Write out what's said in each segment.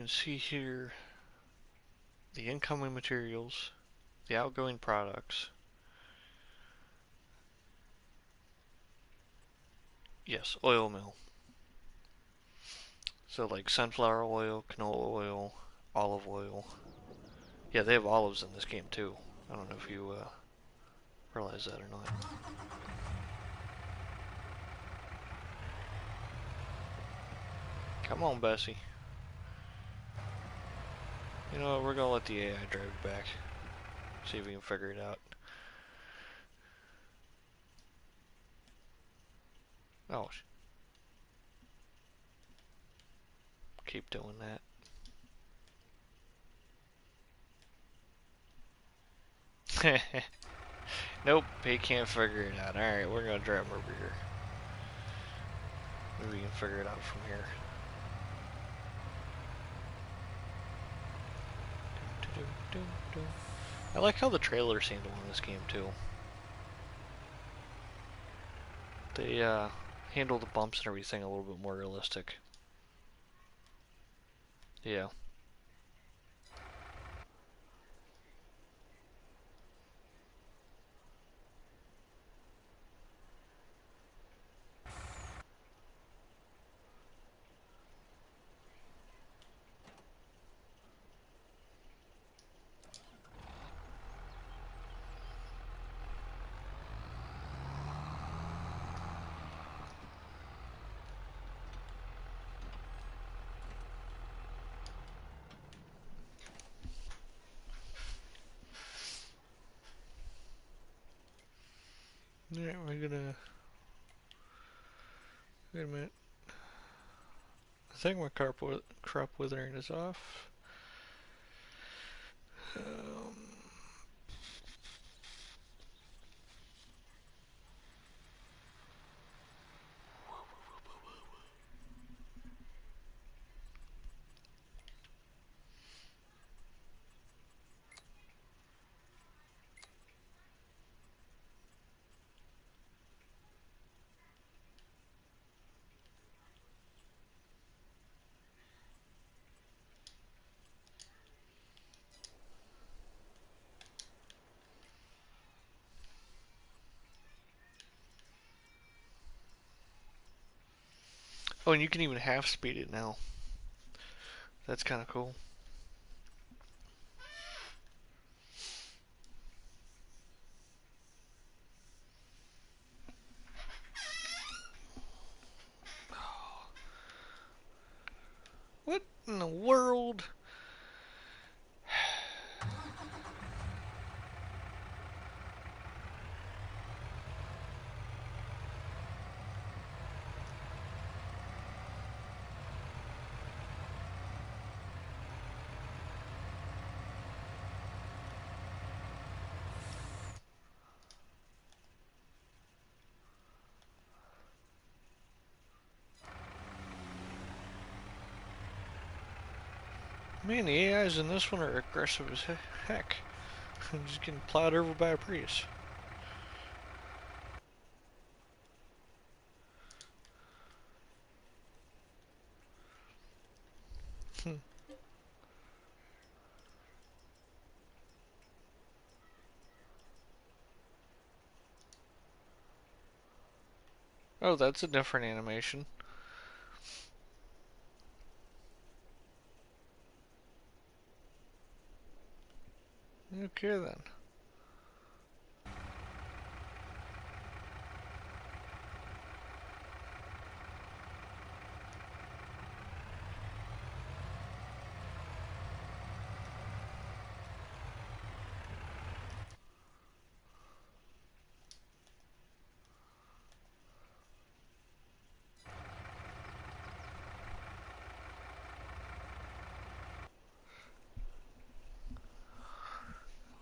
You can see here the incoming materials, the outgoing products. Yes, oil mill. So like sunflower oil, canola oil, olive oil. Yeah, they have olives in this game too. I don't know if you realize that or not. Come on, Bessie. You know what, we're gonna let the AI drive it back. See if we can figure it out. Oh, keep doing that. Nope, he can't figure it out. Alright, we're gonna drive him over here. Maybe we can figure it out from here. I like how the trailers handle in this game too. They handle the bumps and everything a little bit more realistic. Yeah. Alright, we're gonna... Wait a minute. I think my crop withering is off. Um, oh, and you can even half speed it now. That's kind of cool. What in the world? Man, the AIs in this one are aggressive as heck. I'm just getting plowed over by a Prius. Hmm. Oh, that's a different animation. Okay then.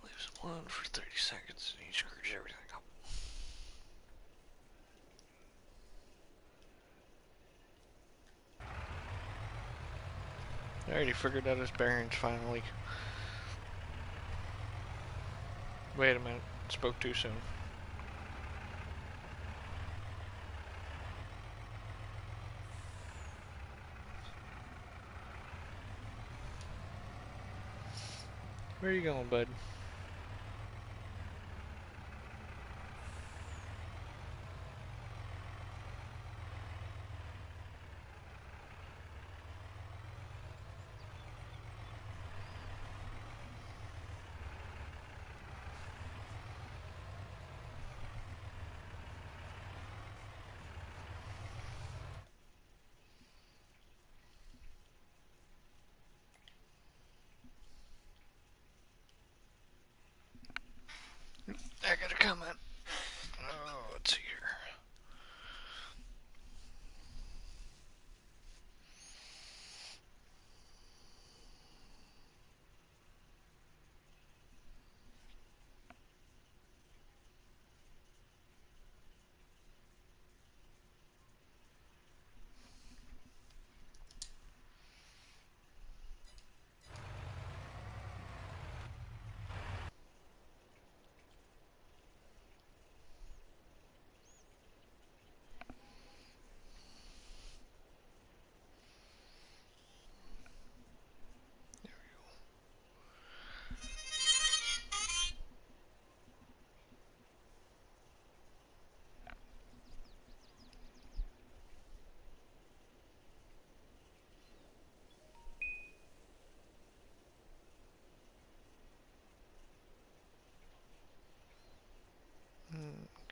Leaves them alone for 30 seconds and he screws everything up. I already figured out his bearings finally. Wait a minute, spoke too soon. Where are you going, bud? I got a comment. Oh, let's see here.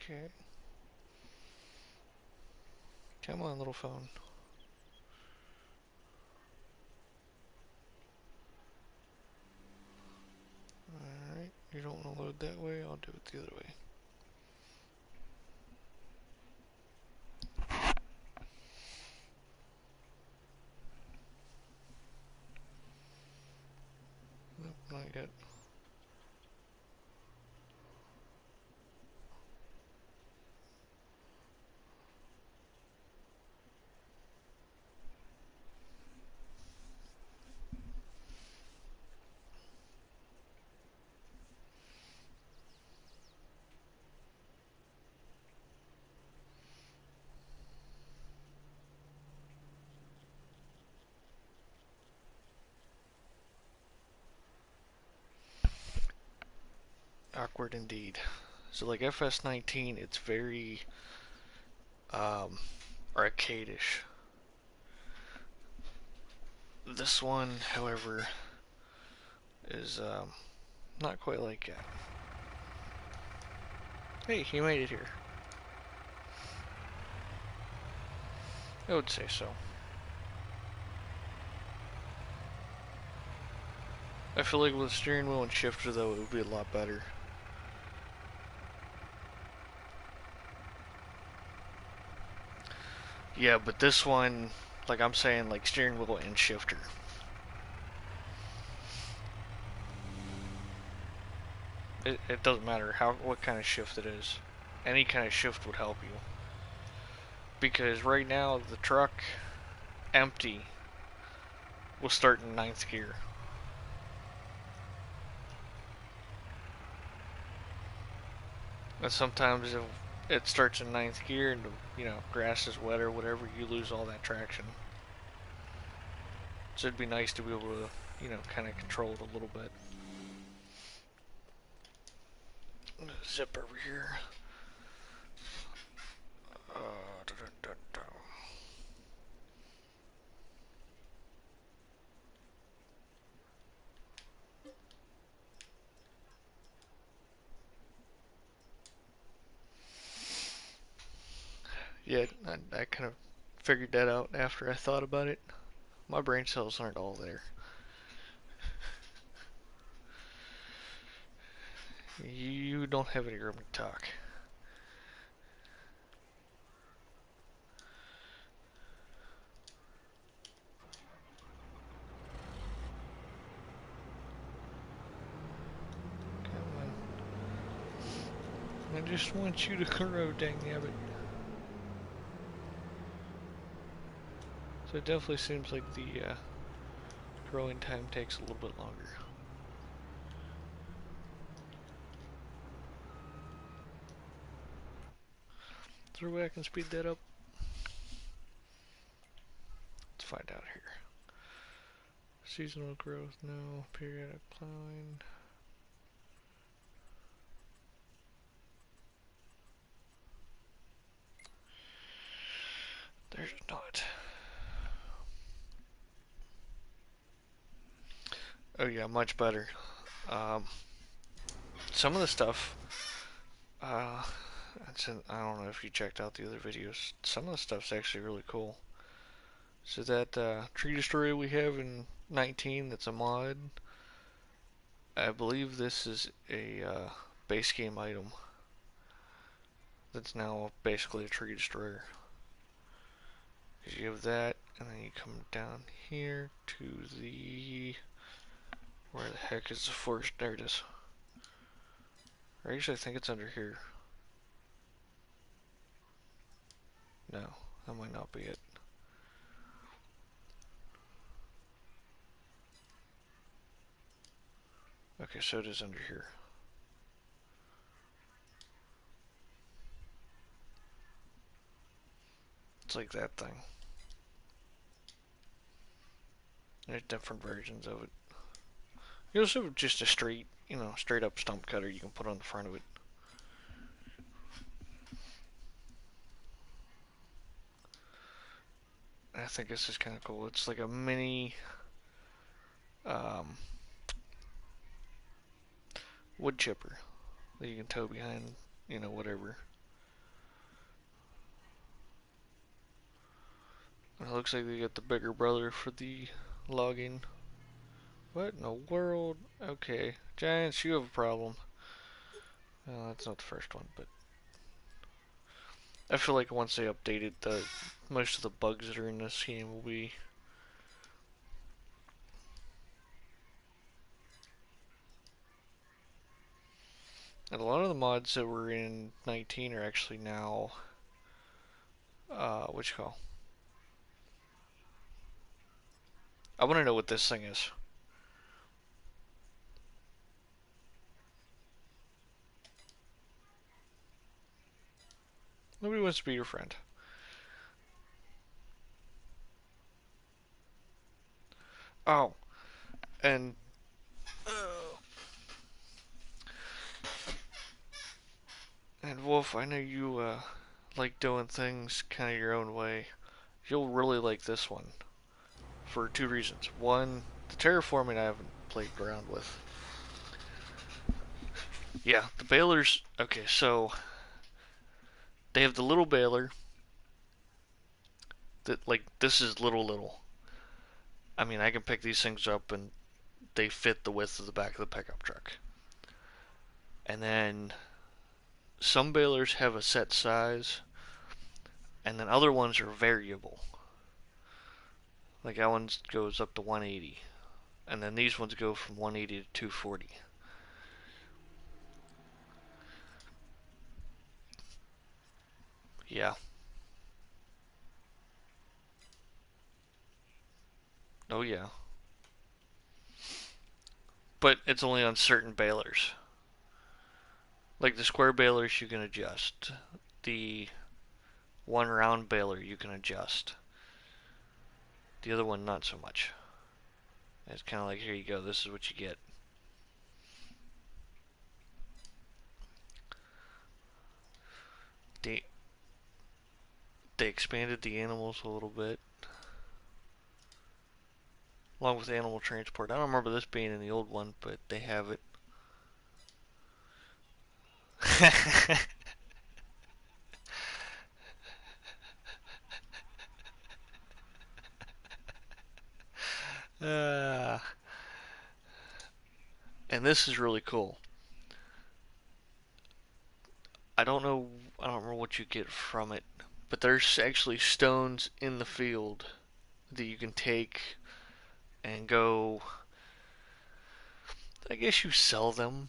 Okay. Come on, little phone. Alright, you don't want to load that way, I'll do it the other way. Nope, not yet. Awkward indeed. So like FS19, it's very arcade-ish. This one, however, is not quite like that. Hey, you made it here. I would say so. I feel like with steering wheel and shifter though, it would be a lot better. Yeah, but this one, like I'm saying, like steering wheel and shifter. It doesn't matter what kind of shift it is. Any kind of shift would help you. Because right now the truck empty will start in ninth gear. And sometimes if it starts in ninth gear and grass is wet or whatever, you lose all that traction. So it'd be nice to be able to, kind of control it a little bit. I'm gonna zip over here. Da, da, da, Yeah, I kind of figured that out after I thought about it. My brain cells aren't all there. You don't have any room to talk. Come on. I just want you to grow, dang nabbit. So it definitely seems like the growing time takes a little bit longer. Is there a way I can speed that up? Let's find out here. Seasonal growth, no. Periodic plowing. There's not. Oh yeah, much better. Um, some of the stuff, uh, I don't know if you checked out the other videos. Some of the stuff's actually really cool. So that tree destroyer we have in 19, that's a mod. I believe this is a base game item that's now basically a tree destroyer. Because you have that, and then you come down here to the... Where the heck is the forest? There it is. Or actually, I think it's under here. No, that might not be it. Okay, so it is under here. It's like that thing. There's different versions of it. You also have just a straight, straight up stump cutter you can put on the front of it. I think this is kind of cool. It's like a mini um, wood chipper that you can tow behind, whatever. It looks like they got the bigger brother for the logging. What in the world? Okay, Giants, you have a problem. Well, that's not the first one, but I feel like once they update it, most of the bugs that are in this game will be. And a lot of the mods that were in 19 are actually now, what you call? I want to know what this thing is. Nobody wants to be your friend. Oh, and Wolf, I know you like doing things kind of your own way. You'll really like this one for two reasons. One, the terraforming I haven't played around with. Yeah, the balers. Okay, so they have the little baler that like this is little. I mean, I can pick these things up and they fit the width of the back of the pickup truck. And then some balers have a set size, and then other ones are variable. Like that one goes up to 180, and then these ones go from 180 to 240. Yeah. Oh yeah. But it's only on certain balers. Like the square balers you can adjust. The one round baler you can adjust. The other one not so much. It's kind of like, here you go, this is what you get. They they expanded the animals a little bit, along with animal transport. I don't remember this being in the old one, but they have it. uh, and this is really cool. I don't know. I don't remember what you get from it, but there's actually stones in the field that you can take and go. I guess you sell them.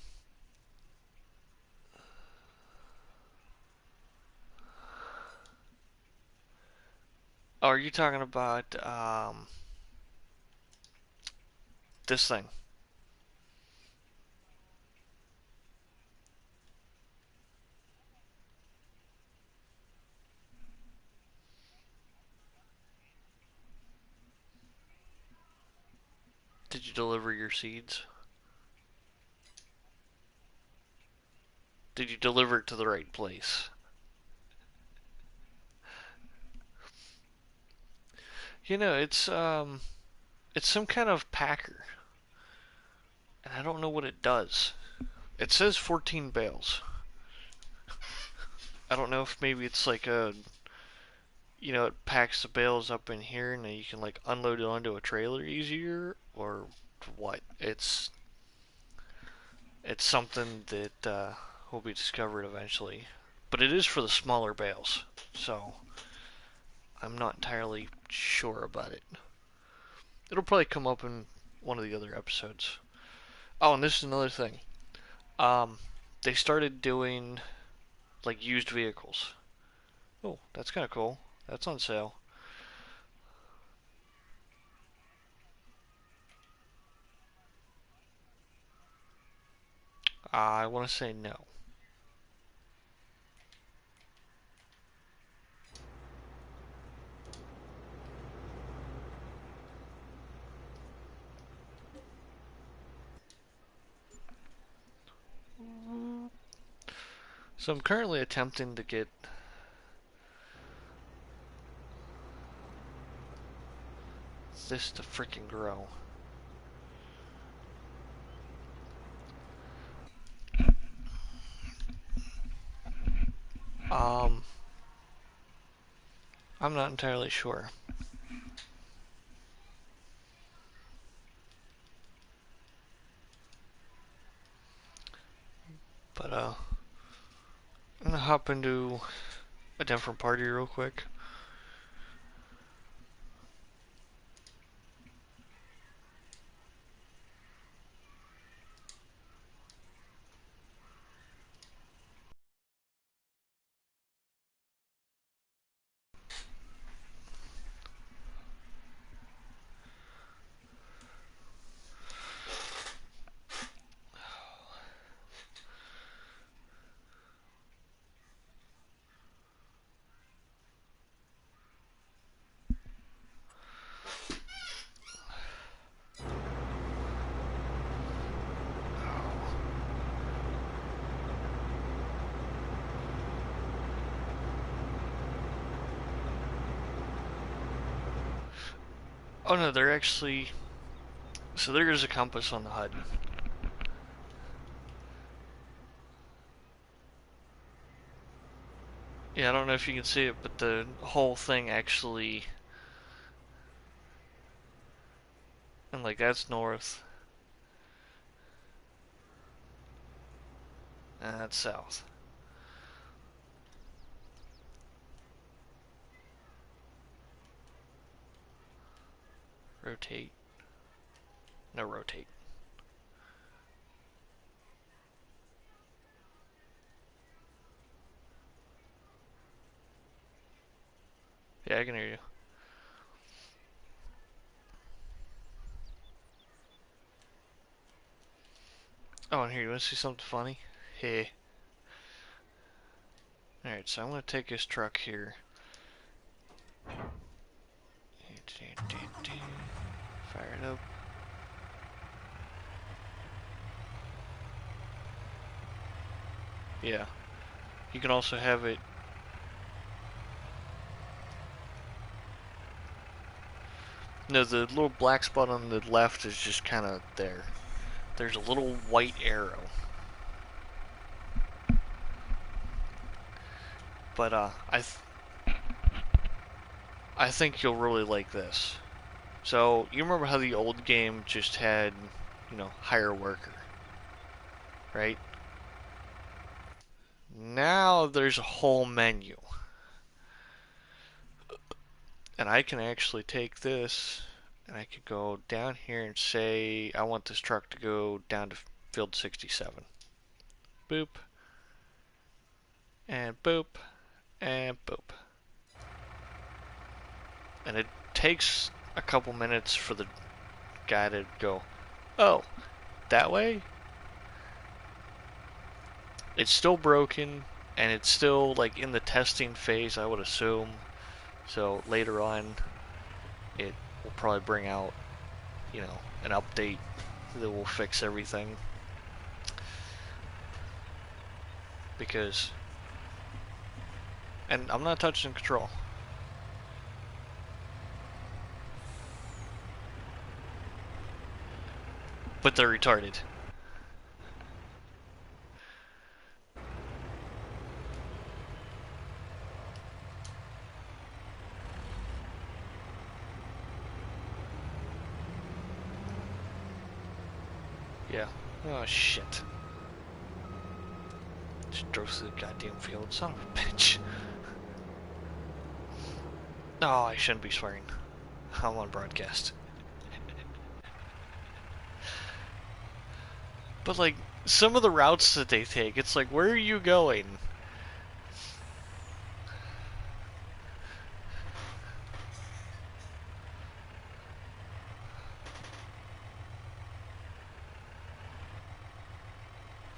Oh, are you talking about this thing? Did you deliver your seeds? Did you deliver it to the right place? it's some kind of packer, and I don't know what it does. It says 14 bales. I don't know if maybe it's like it packs the bales up in here and then you can like unload it onto a trailer easier or what. It's something that will be discovered eventually. But it is for the smaller bales, so I'm not entirely sure about it. It'll probably come up in one of the other episodes. Oh, and this is another thing. Um, they started doing like used vehicles. Oh, that's kind of cool. That's on sale. I want to say no. So I'm currently attempting to get this to freaking grow. Um, I'm not entirely sure. But I'm gonna hop into a different party real quick. Oh no, they're actually. So there is a compass on the HUD. Yeah, I don't know if you can see it, but the whole thing actually. And like that's north. And that's south. Rotate. No, rotate. Yeah, I can hear you. Oh, and here, you want to see something funny? Hey. Alright, so I'm going to take this truck here. Fire it up. Yeah. You can also have it. No, the little black spot on the left is just kind of there. There's a little white arrow. But I think you'll really like this. So you remember how the old game just had, hire worker, right? Now there's a whole menu, and I can actually take this and I could go down here and say I want this truck to go down to field 67. Boop, and boop, and boop. And it takes a couple minutes for the guy to go, oh, that way? It's still broken, and it's still like in the testing phase, I would assume. So later on, it will probably bring out, an update that will fix everything. Because, and I'm not touching control. but they're retarded. Yeah. Oh shit. Just drove through the goddamn field. Son of a bitch. Oh, I shouldn't be swearing. I'm on broadcast. But like, some of the routes that they take, it's like, where are you going?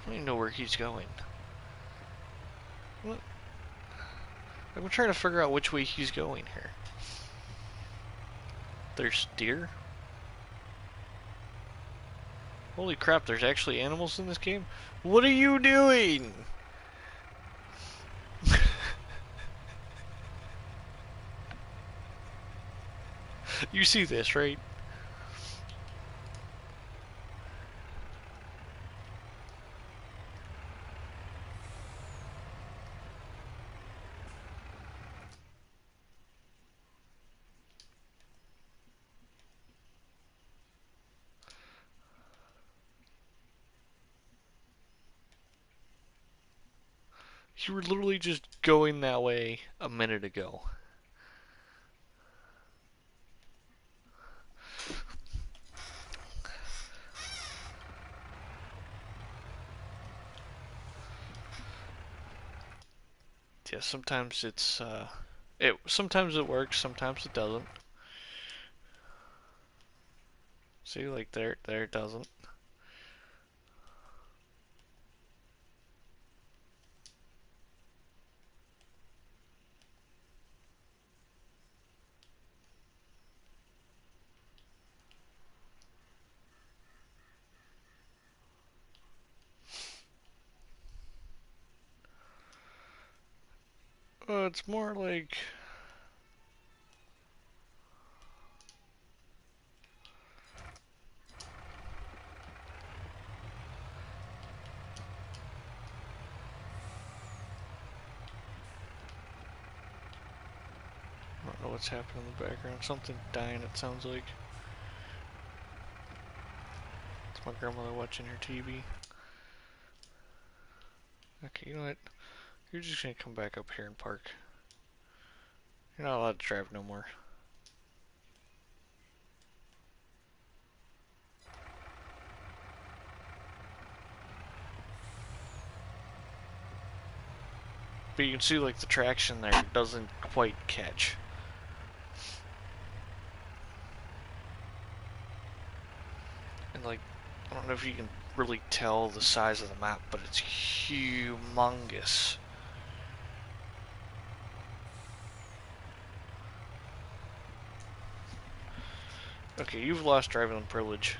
I don't even know where he's going. What? I'm trying to figure out which way he's going here. There's deer? Holy crap, there's actually animals in this game? What are you doing? You see this, right? You were literally just going that way a minute ago. Yeah, sometimes it's, sometimes it works, sometimes it doesn't. See, like there it doesn't. It's more like... I don't know what's happening in the background. Something dying, it sounds like. It's my grandmother watching her TV. Okay, you know what? You're just gonna come back up here and park. You're not allowed to drive no more. But you can see like the traction there doesn't quite catch. And like, I don't know if you can really tell the size of the map, but it's humongous. Okay, you've lost driving privilege.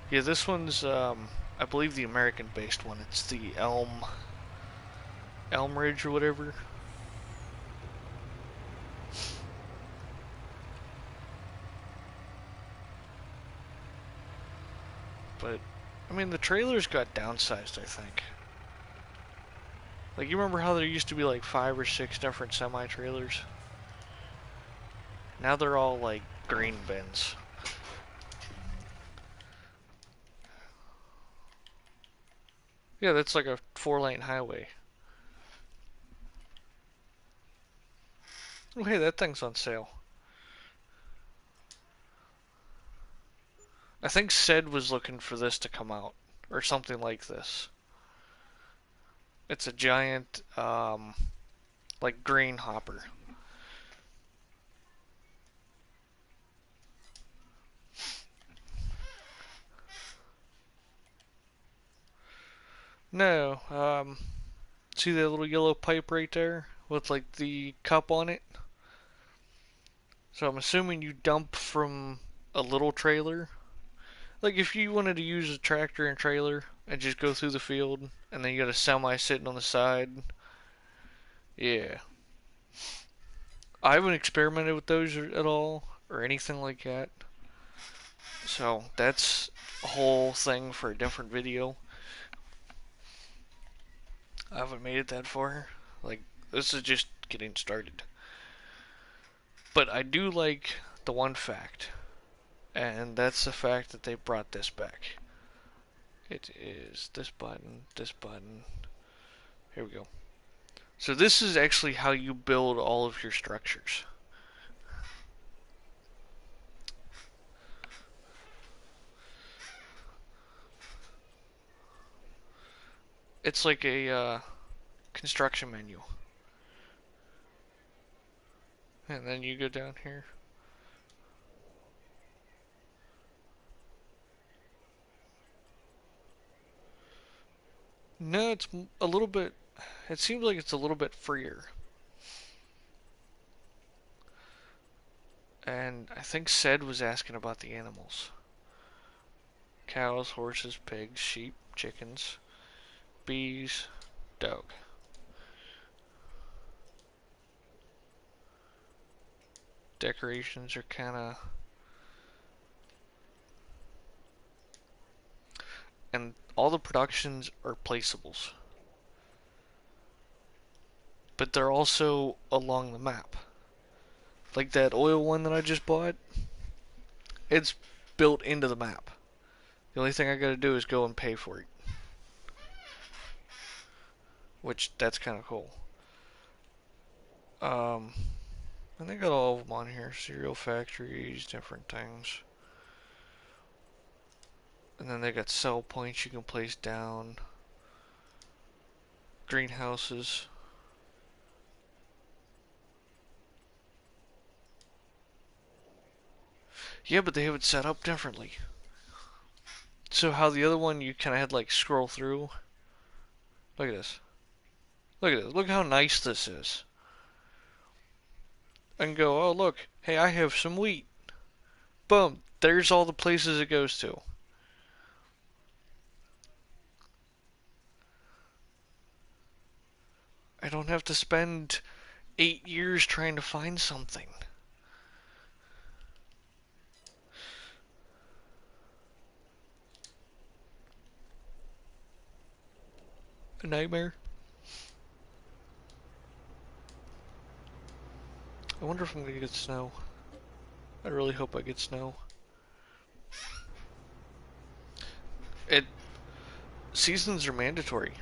Yeah, this one's, I believe the American-based one. It's the Elm Ridge or whatever. But, I mean, the trailers got downsized, I think. Like, you remember how there used to be like 5 or 6 different semi-trailers? Now they're all like grain bins. Yeah, that's like a 4-lane highway. Oh, hey, that thing's on sale. I think Ced was looking for this to come out, or something like this. It's a giant, like grain hopper. No, see that little yellow pipe right there with like the cup on it? So I'm assuming you dump from a little trailer. Like if you wanted to use a tractor and trailer and just go through the field, and then you got a semi sitting on the side. Yeah. I haven't experimented with those at all or anything like that. So that's a whole thing for a different video. I haven't made it that far. Like, this is just getting started. But I do like the one fact, and that's the fact that they brought this back. It is this button, this button. Here we go. So this is actually how you build all of your structures. It's like a construction menu. And then you go down here. No, it's a little bit, it seems like it's a little bit freer. And I think Sed was asking about the animals. Cows, horses, pigs, sheep, chickens, bees, dog. Decorations are kind of, and all the productions are placeables, but they're also along the map. Like that oil one that I just bought, it's built into the map. The only thing I gotta do is go and pay for it, which that's kind of cool. Um, and they got all of them on here: cereal factories, different things. And then they got sell points you can place down, greenhouses. Yeah, but they have it set up differently. So how the other one you kind of had like scroll through. Look at this. Look at this. Look how nice this is. And go, oh look, hey, I have some wheat. Boom. There's all the places it goes to. I don't have to spend 8 years trying to find something. A nightmare. I wonder if I'm gonna get snow. I really hope I get snow. It seasons are mandatory.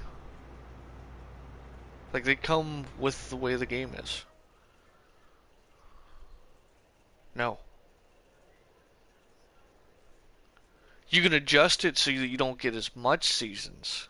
Like they come with the way the game is. No. You can adjust it so that you don't get as much seasons.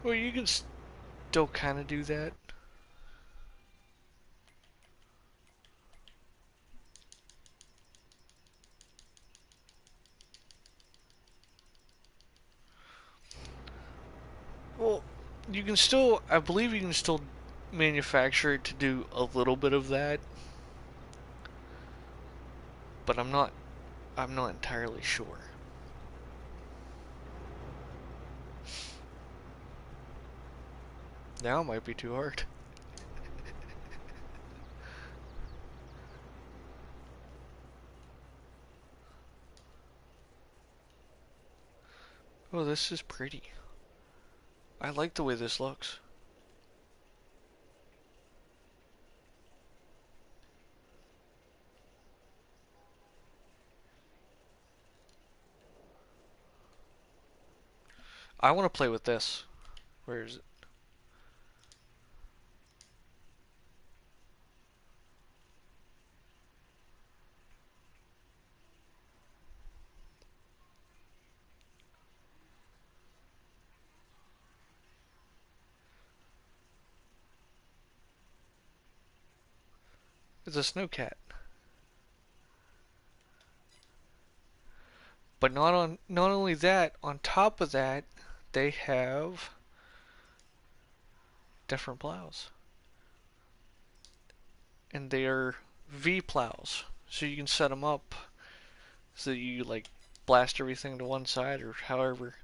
Well, you can still kind of do that. Well, you can still, I believe you can still manufacture it to do a little bit of that, but I'm not entirely sure. Now it might be too hard. Oh, this is pretty. I like the way this looks. I want to play with this. Where is it? It's a snow cat. But not only that, on top of that, they have different plows. And they are V plows. So you can set them up so that you like blast everything to one side or however.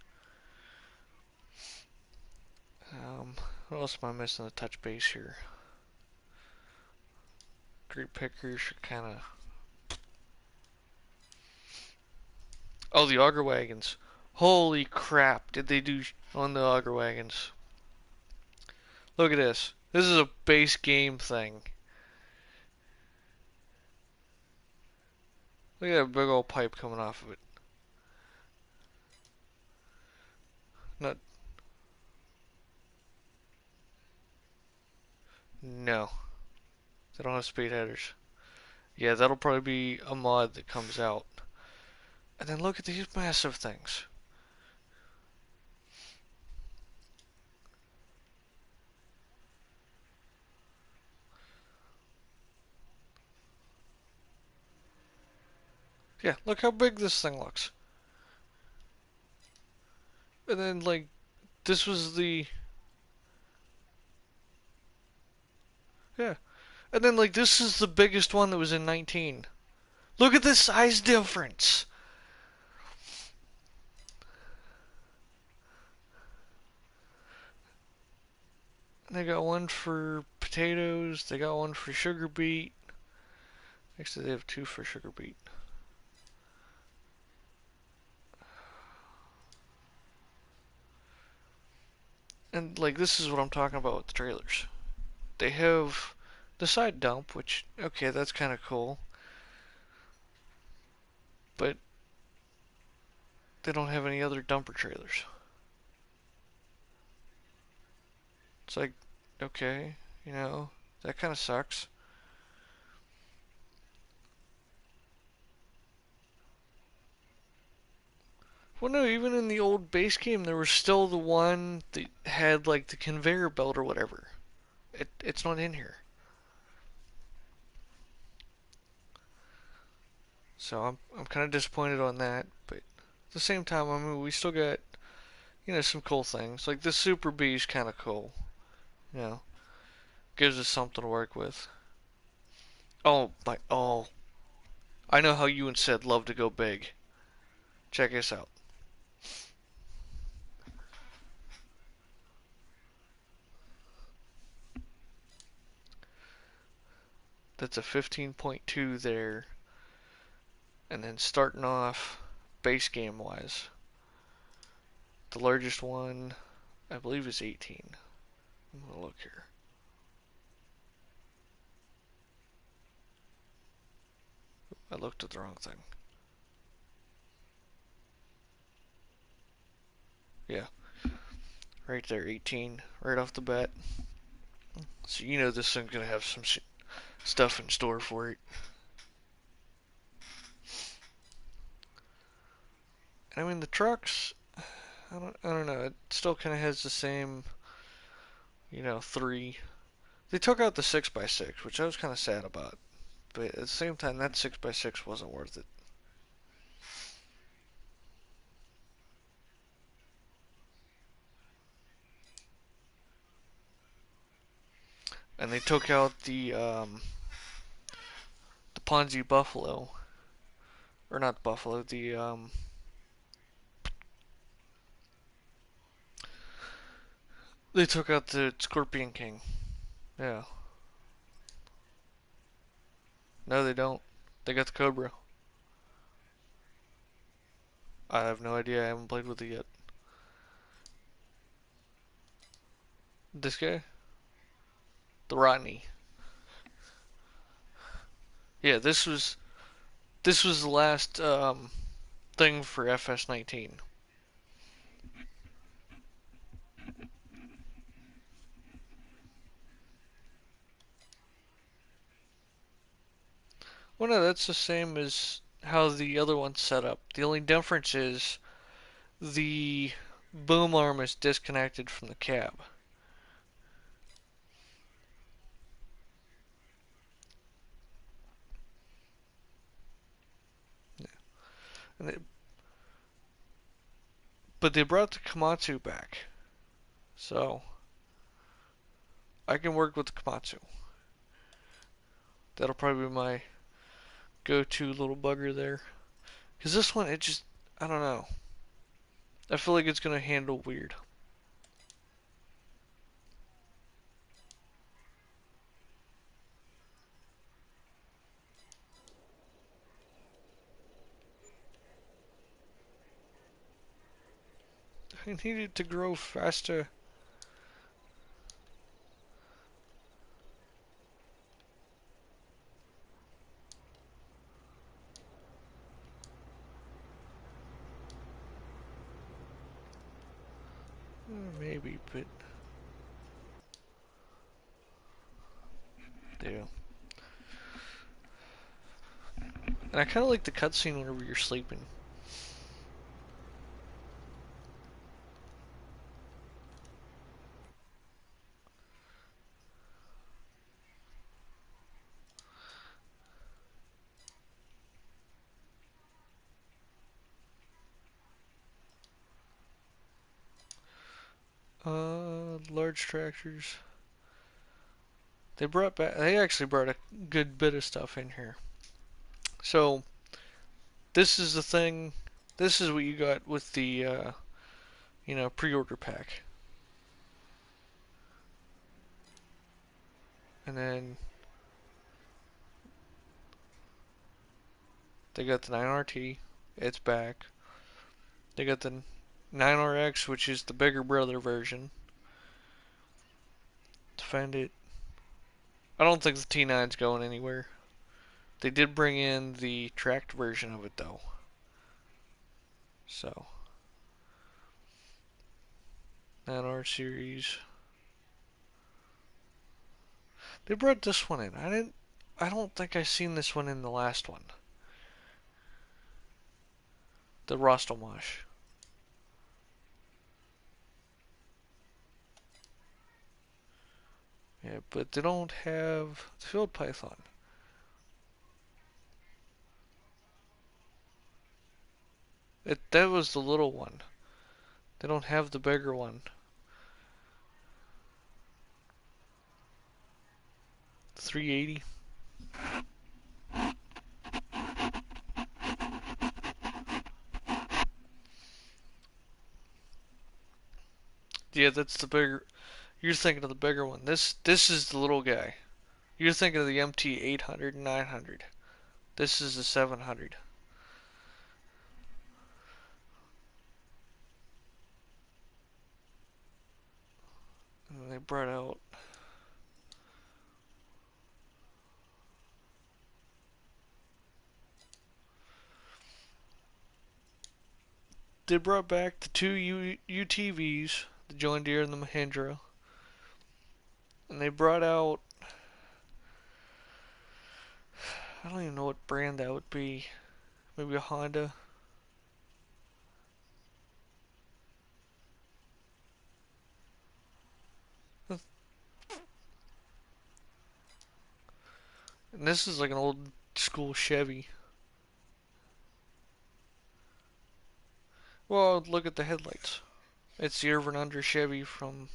What else am I missing to touch base here? Grape pickers are kind of. Oh, the auger wagons. Holy crap, did they do on the auger wagons? Look at this. This is a base game thing. Look at that big old pipe coming off of it. Not. No. They don't have speed headers. Yeah, that'll probably be a mod that comes out. And then look at these massive things. Yeah, look how big this thing looks. And then, like, this was the. Yeah. And then, like, this is the biggest one that was in 19. Look at the size difference! And they got one for potatoes, they got one for sugar beet. Actually, they have two for sugar beet. And, like, this is what I'm talking about with the trailers. They have the side dump, which, okay, that's kind of cool. But they don't have any other dumper trailers. It's like, okay, that kind of sucks. Well, no, even in the old base game, there was still the one that had, like, the conveyor belt or whatever. It's not in here. So I'm kind of disappointed on that, but at the same time, I mean, we still got, some cool things. Like the Super Bee is kind of cool. You know, gives us something to work with. Oh, I know how you and Sid love to go big. Check this out. That's a 15.2 there. And then starting off base game wise, the largest one I believe is 18. I'm gonna look here. I looked at the wrong thing. Yeah, right there, 18, right off the bat. So this thing's gonna have some stuff in store for it. And I mean the trucks, I don't know. It still kind of has the same, three. They took out the 6x6, which I was kind of sad about. But at the same time, that 6x6 wasn't worth it. And they took out the Ponzi Buffalo, or not Buffalo, they took out the Scorpion King. Yeah. No, they don't. They got the Cobra. I have no idea. I haven't played with it yet. This guy, the Rodney. Yeah, this was the last thing for FS19. Well, no, that's the same as how the other one's set up. The only difference is the boom arm is disconnected from the cab. And But they brought the Komatsu back. So I can work with the Komatsu. That'll probably be my go-to little bugger there. Because this one, it just, I don't know. I feel like it's going to handle weird. I need it to grow faster. Maybe, but... Yeah. And I kind of like the cutscene whenever you're sleeping. Large tractors. They actually brought a good bit of stuff in here. So, this is the thing, this is what you got with the, pre-order pack. And then, they got the 9RT, it's back. They got the 9RX, which is the bigger brother version. Defend it. I don't think the T9's going anywhere. They did bring in the tracked version of it though. So 9R series. They brought this one in. I don't think I seen this one in the last one. The Rostelmash. Yeah, but they don't have the Field Python. That was the little one. They don't have the bigger one. 380. Yeah, that's the bigger. You're thinking of the bigger one. This is the little guy. You're thinking of the MT 800 and 900. This is the 700. And they brought out. They brought back the two UTVs, the John Deere and the Mahindra. And they brought out. I don't even know what brand that would be. Maybe a Honda. And this is like an old school Chevy. Well, look at the headlights. It's the over and under Chevy from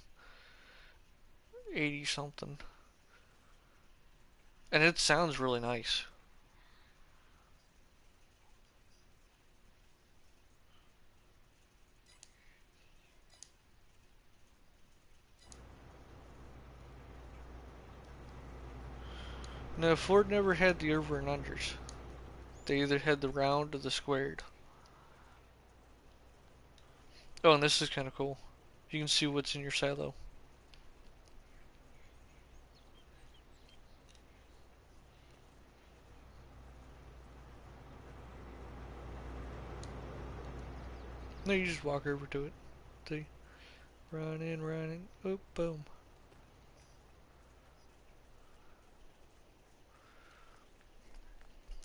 80 something. And it sounds really nice. No, Ford never had the over and unders. They either had the round or the squared. Oh, and this is kind of cool. You can see what's in your silo. No, you just walk over to it. See? Running. Oh, boom.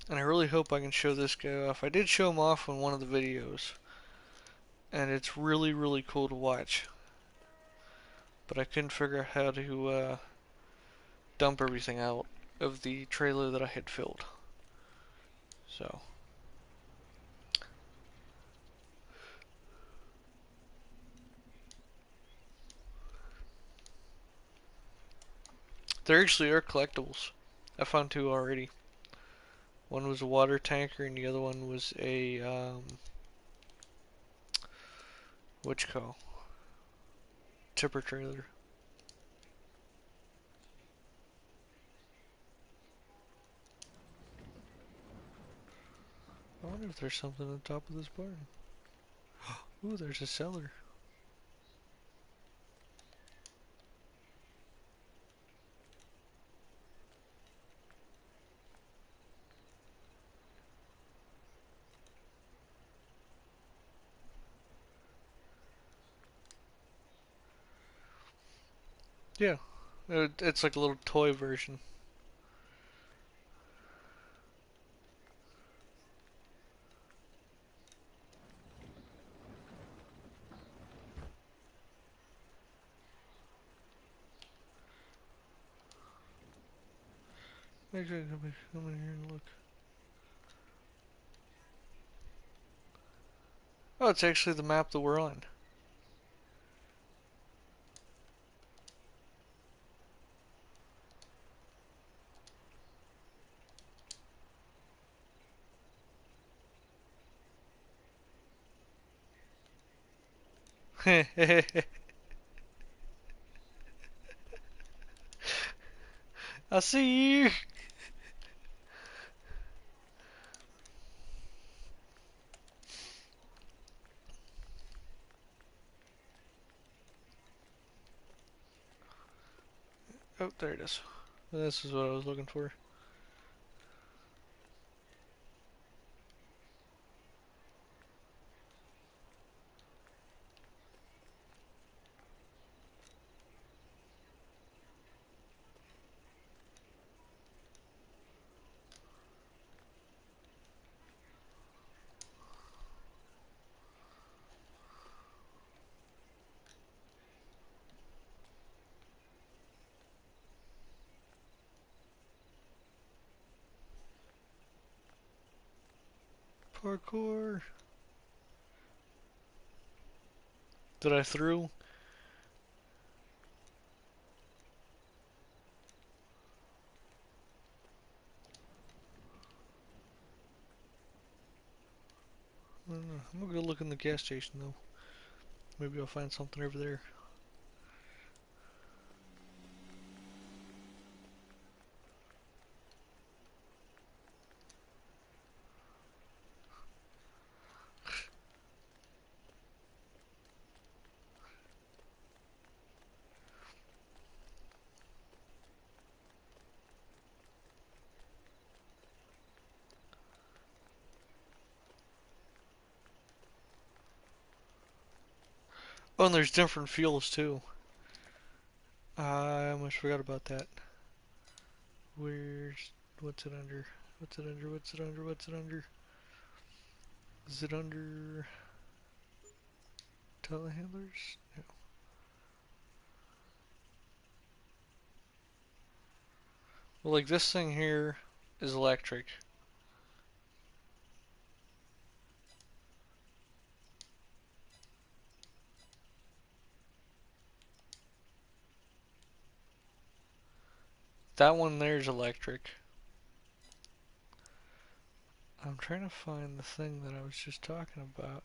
And I really hope I can show this guy off. I did show him off in one of the videos. And it's really, really cool to watch. But I couldn't figure out how to dump everything out of the trailer that I had filled. So. There actually are collectibles. I found two already. One was a water tanker, and the other one was a what you call tipper trailer. I wonder if there's something on top of this barn. Ooh, there's a cellar. Yeah, it's like a little toy version. Actually, come in here and look. Oh, it's actually the map that we're on. I see you. Oh, there it is. This is what I was looking for. Parkour. Did I through? I'm gonna go look in the gas station though. Maybe I'll find something over there. Oh, and there's different fuels too. I almost forgot about that. Where's... what's it under? What's it under? What's it under? What's it under? Is it under... telehandlers? No. Well, like this thing here is electric. That one there is electric. I'm trying to find the thing that I was just talking about.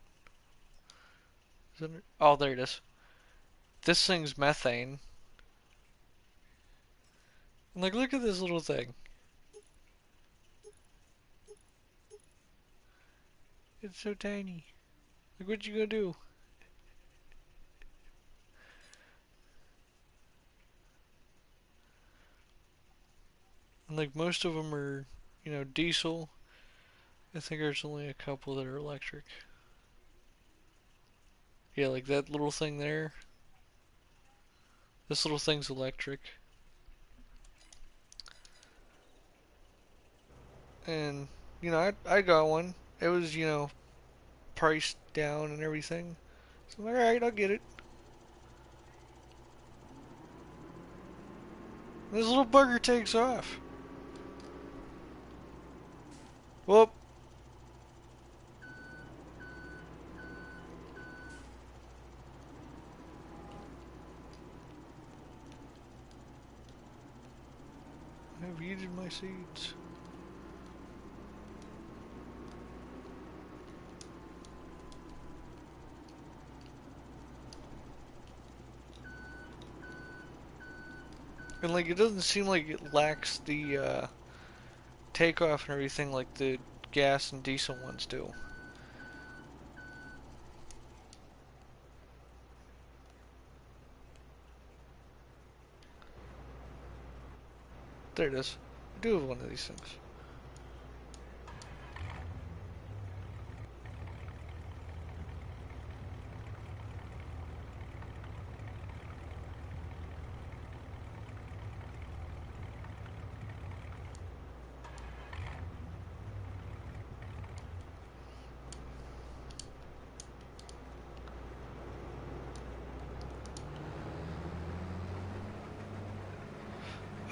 Oh, there it is. This thing's methane. And like, look at this little thing. It's so tiny. Like, what you gonna do? And like, most of them are, diesel. I think there's only a couple that are electric. Yeah, like that little thing there. This little thing's electric. And, I got one. It was, priced down and everything. So I'm like, alright, I'll get it. And this little bugger takes off. Whoop. seeded my seeds. And like, it doesn't seem like it lacks the takeoff and everything like the gas and diesel ones do. There it is. I do have one of these things.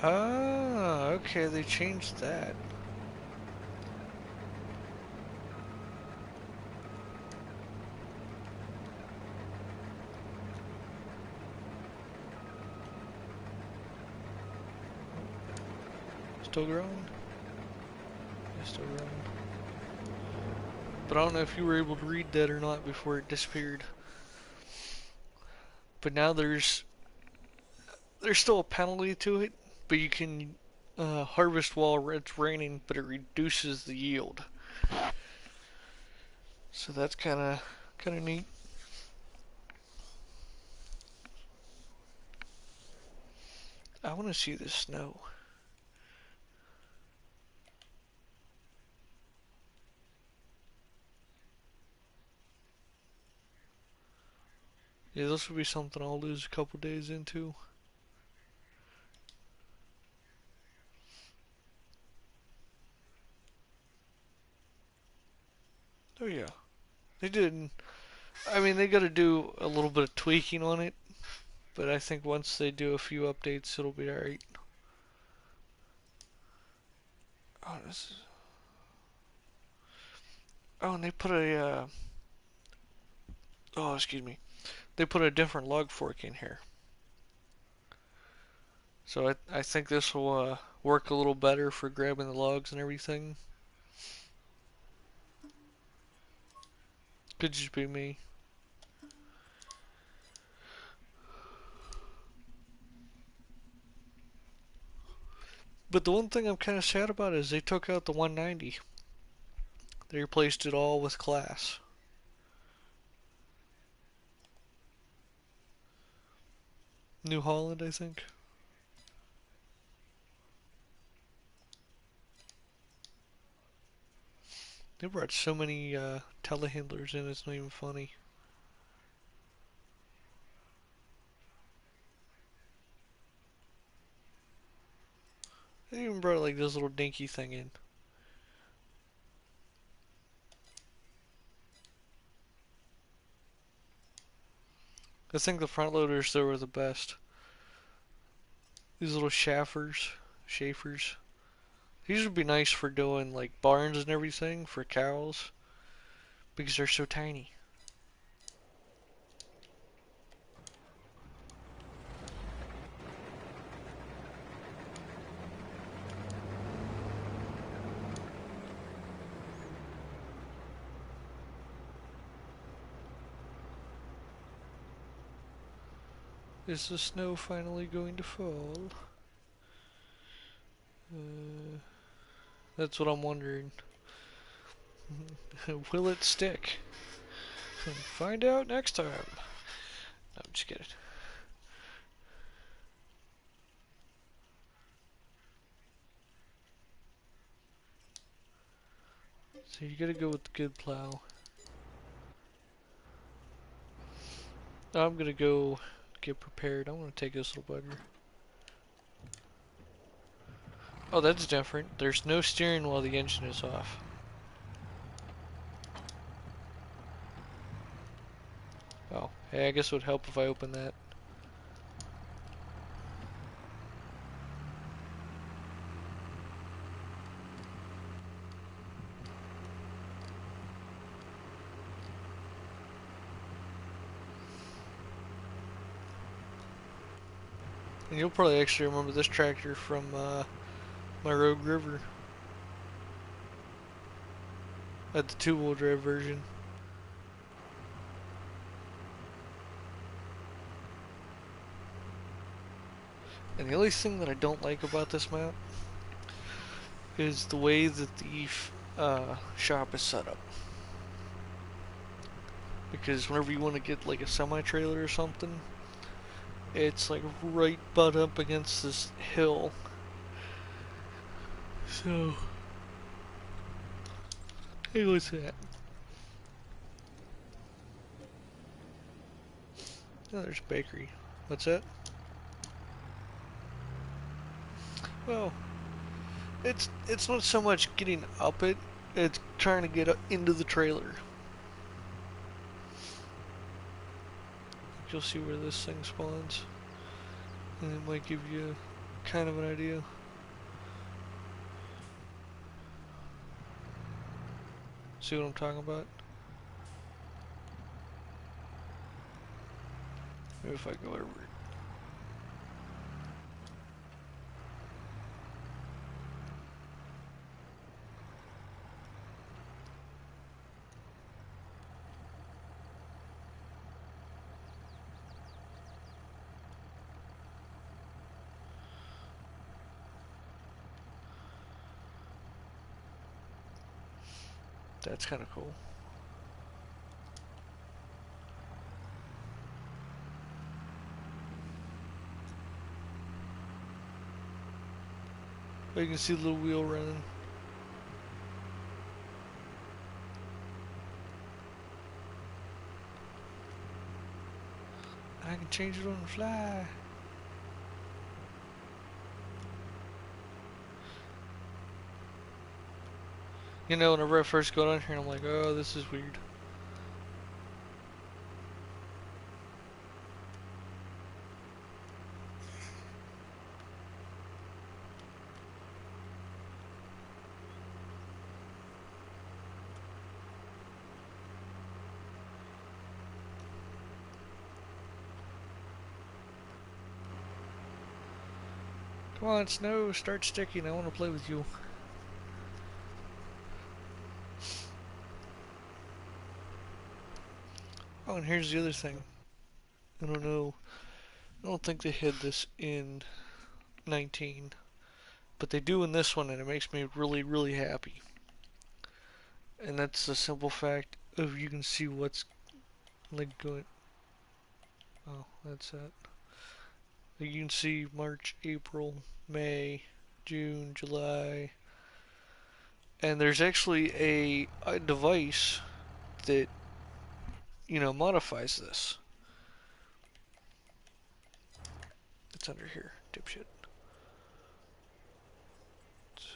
Ah, okay, they changed that. Still growing? Yeah, still growing. But I don't know if you were able to read that or not before it disappeared. But now there's still a penalty to it, but you can harvest while it's raining, but it reduces the yield. So that's kind of neat. I want to see the snow. Yeah, this would be something I'll lose a couple days into. Oh yeah, they did. I mean, they got to do a little bit of tweaking on it, but I think once they do a few updates, it'll be alright. Oh, this is... Oh, and they put a, oh, excuse me. They put a different log fork in here. So I think this will work a little better for grabbing the logs and everything. Could just be me. But the one thing I'm kind of sad about is they took out the 190. They replaced it all with class. New Holland, I think. They brought so many telehandlers in, it's not even funny. They even brought like this little dinky thing in. I think the front loaders though were the best. These little Schaefers. These would be nice for doing like barns and everything for cows because they're so tiny. Is the snow finally going to fall? That's what I'm wondering. Will it stick? Find out next time. No, I'm just kidding. So you gotta go with the good plow. I'm gonna go get prepared. I want to take this little bugger. Oh, that's different. There's no steering while the engine is off. Oh, hey, I guess it would help if I open that. And you'll probably actually remember this tractor from my Rogue River. At the two-wheel drive version. And the only thing that I don't like about this map is the way that the shop is set up. Because whenever you want to get like a semi-trailer or something, it's like right butt up against this hill. So, hey, what's that? Oh, there's a bakery. What's that? Well, it's not so much getting up it, it's trying to get up into the trailer. You'll see where this thing spawns, and it might give you kind of an idea. See what I'm talking about? Maybe if I go over it. That's kind of cool. You can see the little wheel running. I can change it on the fly. You know, whenever I first got on here, I'm like, oh, this is weird. Come on, Snow, start sticking. I want to play with you. Oh, and here's the other thing. I don't know. I don't think they had this in 19, but they do in this one, and it makes me really, really happy. And that's the simple fact of you can see what's like going. Oh, that's it. Like you can see March, April, May, June, July, and there's actually a device that modifies this. It's under here, dipshit.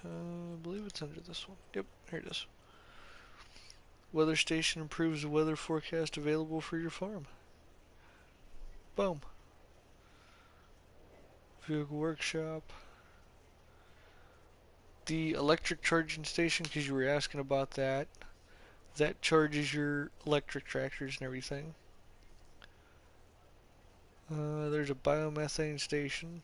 I believe it's under this one. Yep, here it is. Weather station improves the weather forecast available for your farm. Boom. Vehicle workshop. The electric charging station, because you were asking about that, that charges your electric tractors and everything. There's a biomethane station.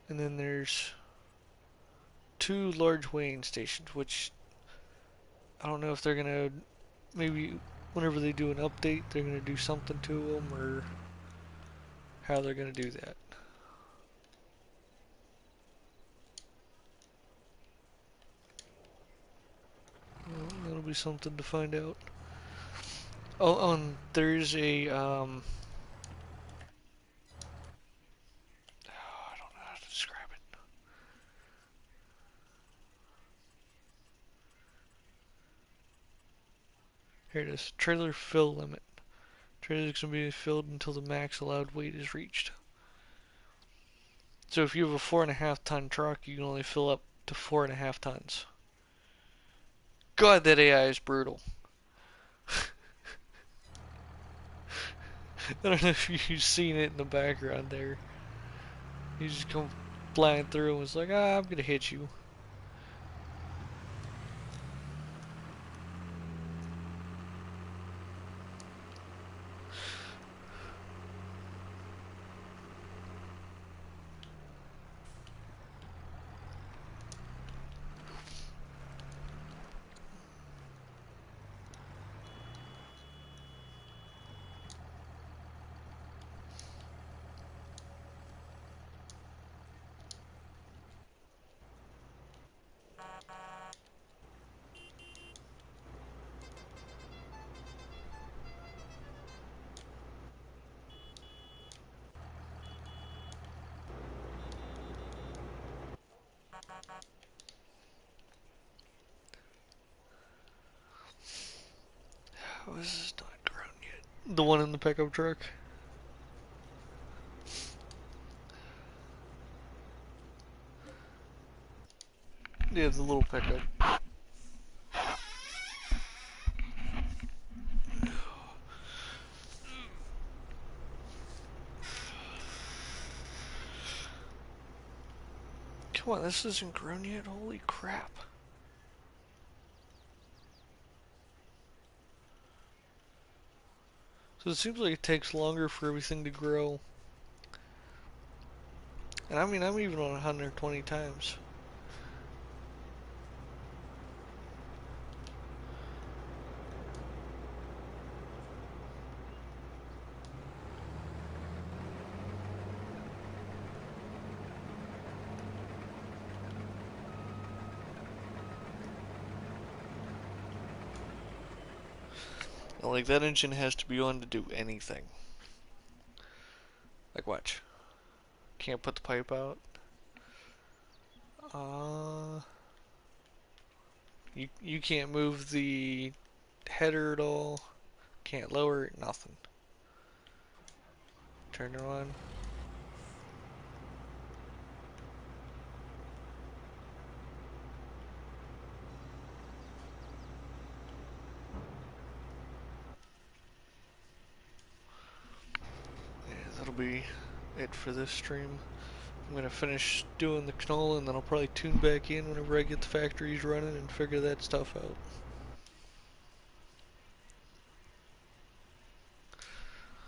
And then there's two large weighing stations, which I don't know if they're gonna, maybe whenever they do an update, they're gonna do something to them, or how they're gonna do that. Well, that'll be something to find out. Oh, and there's a, oh, I don't know how to describe it. Here it is. Trailer fill limit. Trailers can be filled until the max allowed weight is reached. So if you have a 4.5 ton truck, you can only fill up to 4.5 tons. God, that AI is brutal. I don't know if you've seen it in the background there. He just come flying through and was like, ah, I'm gonna hit you. How is this not grown yet? The one in the pickup truck? Yeah, the little pickup. Come on, this isn't grown yet? Holy crap. So it seems like it takes longer for everything to grow. And I mean, I'm even on 120 times. And like, that engine has to be on to do anything. Like, watch. Can't put the pipe out. You can't move the header at all. Can't lower it, nothing. Turn it on. Yeah, that'll be it for this stream. I'm gonna finish doing the canola and then I'll probably tune back in whenever I get the factories running and figure that stuff out.